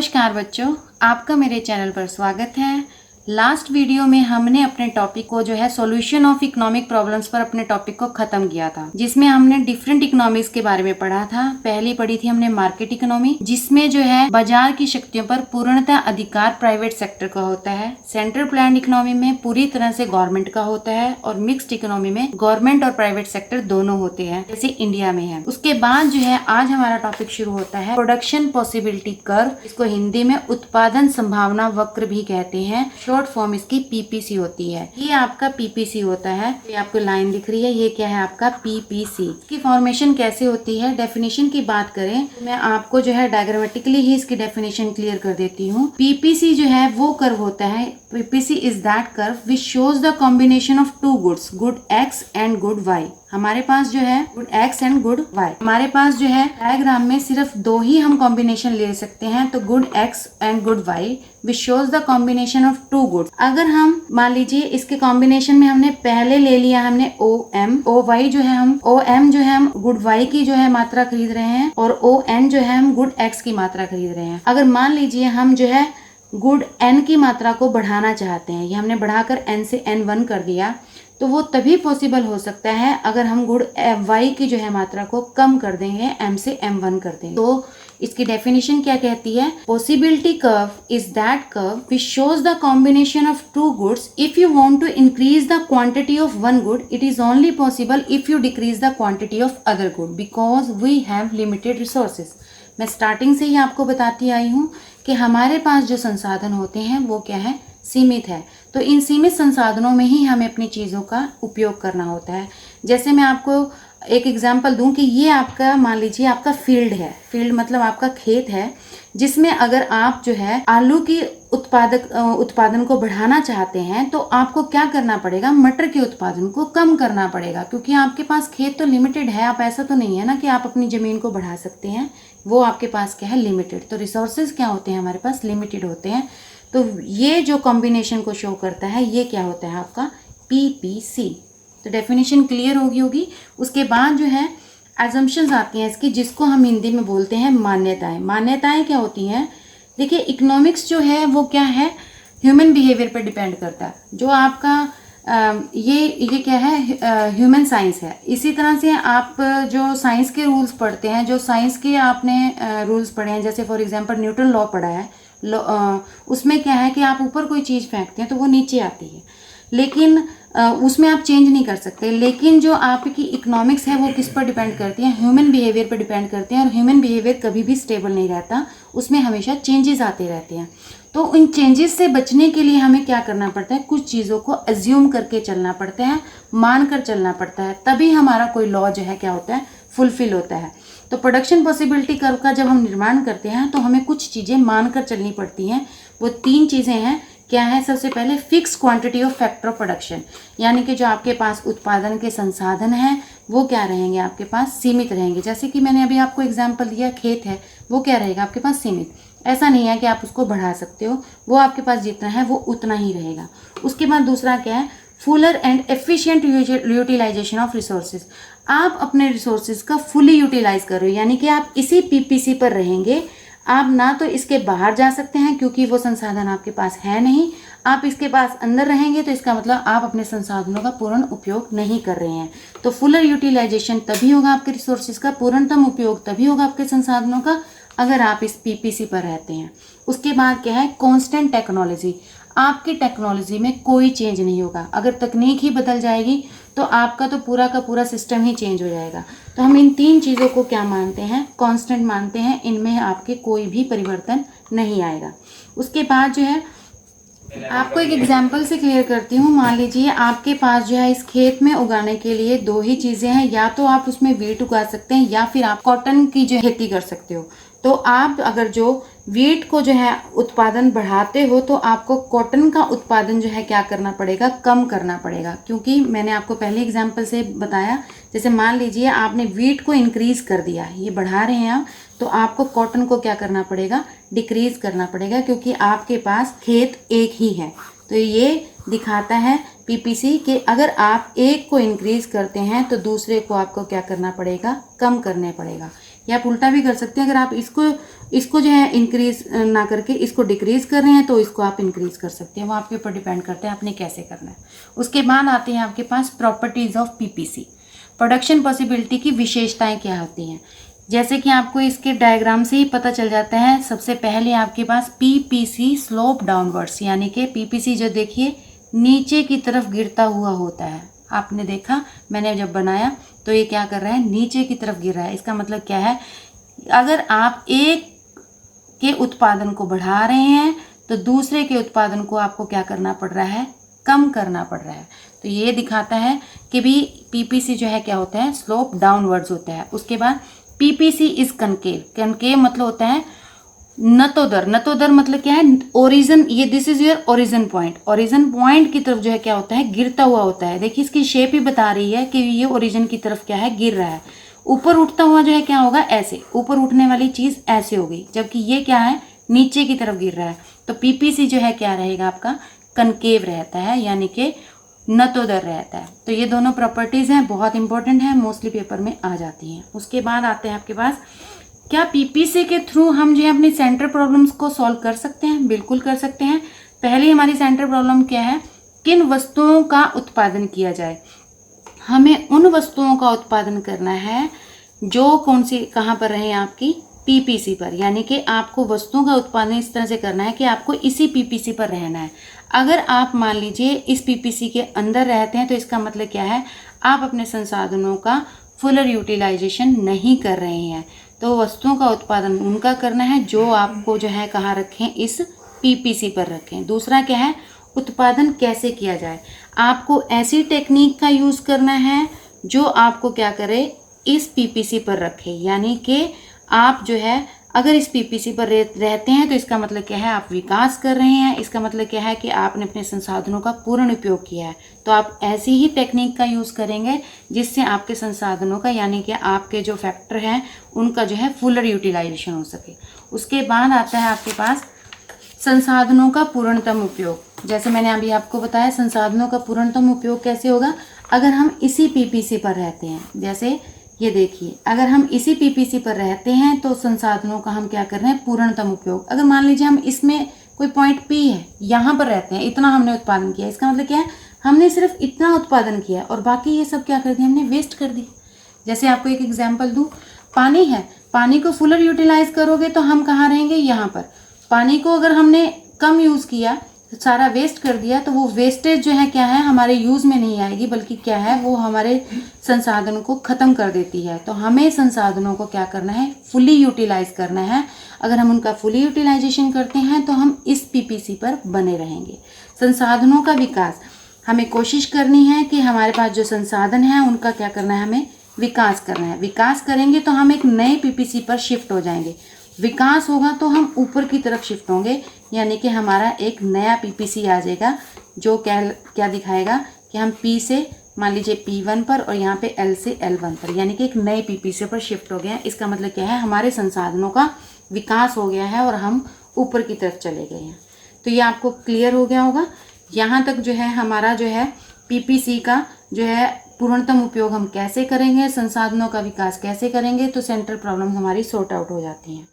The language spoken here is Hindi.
नमस्कार बच्चों, आपका मेरे चैनल पर स्वागत है। लास्ट वीडियो में हमने अपने टॉपिक को जो है सॉल्यूशन ऑफ इकोनॉमिक प्रॉब्लम्स पर अपने टॉपिक को खत्म किया था, जिसमें हमने डिफरेंट इकोनॉमिक्स के बारे में पढ़ा था। पहली पढ़ी थी हमने मार्केट इकोनॉमी, जिसमें जो है बाजार की शक्तियों पर पूर्णतः अधिकार प्राइवेट सेक्टर का होता है। सेंट्रल प्लान इकोनॉमी में पूरी तरह से गवर्नमेंट का होता है और मिक्स्ड इकोनॉमी में गवर्नमेंट और प्राइवेट सेक्टर दोनों होते हैं, जैसे इंडिया में है। उसके बाद जो है आज हमारा टॉपिक शुरू होता है प्रोडक्शन पॉसिबिलिटी कर्व, इसको हिंदी में उत्पादन संभावना वक्र भी कहते हैं। शॉर्ट फॉर्म इसकी पीपीसी होती है। ये आपका पीपीसी होता है, ये आपको लाइन दिख रही है, ये क्या है आपका पीपीसी। इसकी फॉर्मेशन कैसे होती है, डेफिनेशन की बात करें तो मैं आपको जो है डायग्रामेटिकली ही इसकी डेफिनेशन क्लियर कर देती हूँ। पीपीसी जो है वो कर्व होता है, PPC is that curve which shows the combination of two goods, good X and good Y. हमारे पास जो है good X and good Y, हमारे पास जो है डायग्राम में सिर्फ दो ही हम कॉम्बिनेशन ले सकते हैं, तो good X and good Y which shows the combination of two goods. अगर हम मान लीजिए इसके कॉम्बिनेशन में हमने पहले ले लिया हमने ओ एम, ओ वाई जो है हम ओ एम जो है हम गुड वाई की जो है मात्रा खरीद रहे हैं और ओ एन जो है हम गुड एक्स की मात्रा खरीद रहे हैं। अगर मान लीजिए हम जो है गुड एन की मात्रा को बढ़ाना चाहते हैं, ये हमने बढ़ाकर एन से एन वन कर दिया, तो वो तभी पॉसिबल हो सकता है अगर हम गुड वाई की जो है मात्रा को कम कर देंगे, एम से एम वन कर देंगे। तो इसकी डेफिनेशन क्या कहती है, possibility curve is that curve which shows the combination of two goods. If you want to increase the quantity of one good, it is only possible if you decrease the quantity of other good because we have limited resources. मैं स्टार्टिंग से ही आपको बताती आई हूँ कि हमारे पास जो संसाधन होते हैं वो क्या है, सीमित है। तो इन सीमित संसाधनों में ही हमें अपनी चीज़ों का उपयोग करना होता है। जैसे मैं आपको एक एग्जांपल दूं कि ये आपका मान लीजिए आपका फील्ड है, फील्ड मतलब आपका खेत है, जिसमें अगर आप जो है आलू की उत्पादन को बढ़ाना चाहते हैं तो आपको क्या करना पड़ेगा, मटर के उत्पादन को कम करना पड़ेगा, क्योंकि आपके पास खेत तो लिमिटेड है। आप ऐसा तो नहीं है ना कि आप अपनी ज़मीन को बढ़ा सकते हैं, वो आपके पास क्या है, लिमिटेड। तो रिसोर्सेज क्या होते हैं, हमारे पास लिमिटेड होते हैं। तो ये जो कॉम्बिनेशन को शो करता है ये क्या होता है आपका पीपीसी। तो डेफिनेशन क्लियर होगी। उसके बाद जो है एजम्पशंस आती हैं इसकी, जिसको हम हिंदी में बोलते हैं मान्यताएं। मान्यताएं क्या होती हैं, देखिए इकोनॉमिक्स जो है वो क्या है, ह्यूमन बिहेवियर पर डिपेंड करता है। जो आपका ये क्या है, ह्यूमन साइंस है। इसी तरह से आप जो साइंस के रूल्स पढ़ते हैं, जो साइंस के आपने रूल्स पढ़े हैं, जैसे फॉर एग्जांपल न्यूटन लॉ पढ़ा है, उसमें क्या है कि आप ऊपर कोई चीज़ फेंकते हैं तो वो नीचे आती है, लेकिन उसमें आप चेंज नहीं कर सकते। लेकिन जो आपकी इकोनॉमिक्स है वो किस पर डिपेंड करती है, ह्यूमन बिहेवियर पर डिपेंड करते हैं। और ह्यूमन बिहेवियर कभी भी स्टेबल नहीं रहता, उसमें हमेशा चेंजेस आते रहते हैं। तो इन चेंजेस से बचने के लिए हमें क्या करना पड़ता है, कुछ चीज़ों को अज्यूम करके चलना पड़ता है, मान कर चलना पड़ता है, तभी हमारा कोई लॉ जो है क्या होता है, फुलफिल होता है। तो प्रोडक्शन पॉसिबिलिटी कर्व का जब हम निर्माण करते हैं तो हमें कुछ चीज़ें मानकर चलनी पड़ती हैं। वो तीन चीज़ें हैं, क्या है, सबसे पहले fix quantity of factor of production, यानी कि जो आपके पास उत्पादन के संसाधन हैं वो क्या रहेंगे, आपके पास सीमित रहेंगे। जैसे कि मैंने अभी आपको एग्जांपल दिया, खेत है, वो क्या रहेगा आपके पास, सीमित। ऐसा नहीं है कि आप उसको बढ़ा सकते हो, वो आपके पास जितना है वो उतना ही रहेगा। उसके बाद दूसरा क्या है, fuller and efficient utilisation of resources. आप अपने रिसोर्सेज का फुली यूटिलाइज कर रहे हो, यानी कि आप इसी पीपीसी पर रहेंगे। आप ना तो इसके बाहर जा सकते हैं क्योंकि वो संसाधन आपके पास है नहीं, आप इसके पास अंदर रहेंगे तो इसका मतलब आप अपने संसाधनों का पूर्ण उपयोग नहीं कर रहे हैं। तो फुलर यूटिलाइजेशन तभी होगा आपके रिसोर्सेज का, पूर्णतम उपयोग तभी होगा आपके संसाधनों का, अगर आप इस पीपीसी पर रहते हैं। उसके बाद क्या है, कांस्टेंट टेक्नोलॉजी। आपकी टेक्नोलॉजी में कोई चेंज नहीं होगा, अगर तकनीक ही बदल जाएगी तो आपका तो पूरा का पूरा सिस्टम ही चेंज हो जाएगा। तो हम इन तीन चीज़ों को क्या मानते हैं, कांस्टेंट मानते हैं, इनमें आपके कोई भी परिवर्तन नहीं आएगा। उसके बाद जो है आपको एक एग्जाम्पल से क्लियर करती हूँ। मान लीजिए आपके पास जो है इस खेत में उगाने के लिए दो ही चीज़ें हैं, या तो आप उसमें वीट उगा सकते हैं या फिर आप कॉटन की जो खेती कर सकते हो। तो आप अगर जो वीट को जो है उत्पादन बढ़ाते हो तो आपको कॉटन का उत्पादन जो है क्या करना पड़ेगा, कम करना पड़ेगा। क्योंकि मैंने आपको पहले एग्जाम्पल से बताया, जैसे मान लीजिए आपने वीट को इंक्रीज कर दिया, ये बढ़ा रहे हैं आप, तो आपको कॉटन को क्या करना पड़ेगा, डिक्रीज करना पड़ेगा, क्योंकि आपके पास खेत एक ही है। तो ये दिखाता है पीपीसी कि अगर आप एक को इंक्रीज करते हैं तो दूसरे को आपको क्या करना पड़ेगा, कम करने पड़ेगा। या आप उल्टा भी कर सकते हैं। अगर आप इसको जो है इंक्रीज ना करके इसको डिक्रीज कर रहे हैं तो इसको आप इंक्रीज कर सकते हैं, वो आपके ऊपर डिपेंड करता है आपने कैसे करना है। उसके बाद आते हैं आपके पास properties of PPC. Production possibility की विशेषताएं क्या होती हैं, जैसे कि आपको इसके डायग्राम से ही पता चल जाता है। सबसे पहले आपके पास पीपीसी स्लोप डाउनवर्ड्स, यानी कि पीपीसी जो देखिए नीचे की तरफ गिरता हुआ होता है। आपने देखा मैंने जब बनाया तो ये क्या कर रहा है, नीचे की तरफ गिर रहा है। इसका मतलब क्या है, अगर आप एक के उत्पादन को बढ़ा रहे हैं तो दूसरे के उत्पादन को आपको क्या करना पड़ रहा है, कम करना पड़ रहा है। तो ये दिखाता है कि भी पीपीसी जो है क्या होता है, स्लोप डाउनवर्ड्स होता है। उसके बाद पीपीसी इज कनकेव। कनकेव मतलब होता है नतोदर। नतोदर मतलब क्या है, ओरिजिन, ये this is your origin point. Origin point की तरफ जो है क्या होता है, गिरता हुआ होता है। देखिए इसकी शेप ही बता रही है कि ये ओरिजिन की तरफ क्या है, गिर रहा है। ऊपर उठता हुआ जो है क्या होगा, ऐसे ऊपर उठने वाली चीज ऐसे होगी, जबकि ये क्या है, नीचे की तरफ गिर रहा है। तो पीपीसी जो है क्या रहेगा आपका, कनकेव रहता है, यानी कि नतोदर रहता है। तो ये दोनों प्रॉपर्टीज हैं, बहुत इंपॉर्टेंट है, मोस्टली पेपर में आ जाती हैं। उसके बाद आते हैं आपके पास, क्या पीपीसी के थ्रू हम जो है अपनी सेंटर प्रॉब्लम्स को सॉल्व कर सकते हैं? बिल्कुल कर सकते हैं। पहली हमारी सेंटर प्रॉब्लम क्या है, किन वस्तुओं का उत्पादन किया जाए। हमें उन वस्तुओं का उत्पादन करना है जो कौन सी कहाँ पर रहे, आपकी पीपीसी पर, यानी कि आपको वस्तुओं का उत्पादन इस तरह से करना है कि आपको इसी पीपीसी पर रहना है। अगर आप मान लीजिए इस पीपीसी के अंदर रहते हैं तो इसका मतलब क्या है, आप अपने संसाधनों का फुलर यूटिलाइजेशन नहीं कर रहे हैं। तो वस्तुओं का उत्पादन उनका करना है जो आपको जो है कहाँ रखें, इस पीपीसी पर रखें। दूसरा क्या है, उत्पादन कैसे किया जाए। आपको ऐसी टेक्निक का यूज़ करना है जो आपको क्या करे, इस पीपीसी पर रखे। यानी कि आप जो है अगर इस पीपीसी पर रहते हैं तो इसका मतलब क्या है, आप विकास कर रहे हैं। इसका मतलब क्या है कि आपने अपने संसाधनों का पूर्ण उपयोग किया है। तो आप ऐसी ही टेक्निक का यूज़ करेंगे जिससे आपके संसाधनों का, यानी कि आपके जो फैक्टर हैं उनका जो है फुलर यूटिलाइजेशन हो सके। उसके बाद आता है आपके पास संसाधनों का पूर्णतम उपयोग। जैसे मैंने अभी आपको बताया, संसाधनों का पूर्णतम उपयोग कैसे होगा, अगर हम इसी पीपीसी पर रहते हैं। जैसे ये देखिए, अगर हम इसी पीपीसी पर रहते हैं तो संसाधनों का हम क्या कर रहे हैं, पूर्णतम उपयोग। अगर मान लीजिए हम इसमें कोई पॉइंट पी है, यहाँ पर रहते हैं, इतना हमने उत्पादन किया, इसका मतलब क्या है, हमने सिर्फ इतना उत्पादन किया और बाकी ये सब क्या कर दिया, हमने वेस्ट कर दी। जैसे आपको एक एग्जाम्पल दूँ, पानी है, पानी को फुलर यूटिलाइज करोगे तो हम कहाँ रहेंगे, यहाँ पर। पानी को अगर हमने कम यूज़ किया, सारा वेस्ट कर दिया, तो वो वेस्टेज जो है क्या है, हमारे यूज़ में नहीं आएगी, बल्कि क्या है, वो हमारे संसाधनों को ख़त्म कर देती है। तो हमें संसाधनों को क्या करना है, फुली यूटिलाइज करना है। अगर हम उनका फुली यूटिलाइजेशन करते हैं तो हम इस पीपीसी पर बने रहेंगे। संसाधनों का विकास, हमें कोशिश करनी है कि हमारे पास जो संसाधन है उनका क्या करना है, हमें विकास करना है। विकास करेंगे तो हम एक नए पीपीसी पर शिफ्ट हो जाएंगे। विकास होगा तो हम ऊपर की तरफ शिफ्ट होंगे, यानी कि हमारा एक नया पीपीसी आ जाएगा जो क्या दिखाएगा कि हम P से मान लीजिए P1 पर और यहाँ पे L से L1 पर, यानी कि एक नए पीपीसी पर शिफ्ट हो गए हैं। इसका मतलब क्या है, हमारे संसाधनों का विकास हो गया है और हम ऊपर की तरफ चले गए हैं। तो ये आपको क्लियर हो गया होगा। यहाँ तक जो है हमारा जो है पीपीसी का जो है पूर्णतम उपयोग हम कैसे करेंगे, संसाधनों का विकास कैसे करेंगे, तो सेंट्रल प्रॉब्लम हमारी सॉर्ट आउट हो जाती हैं।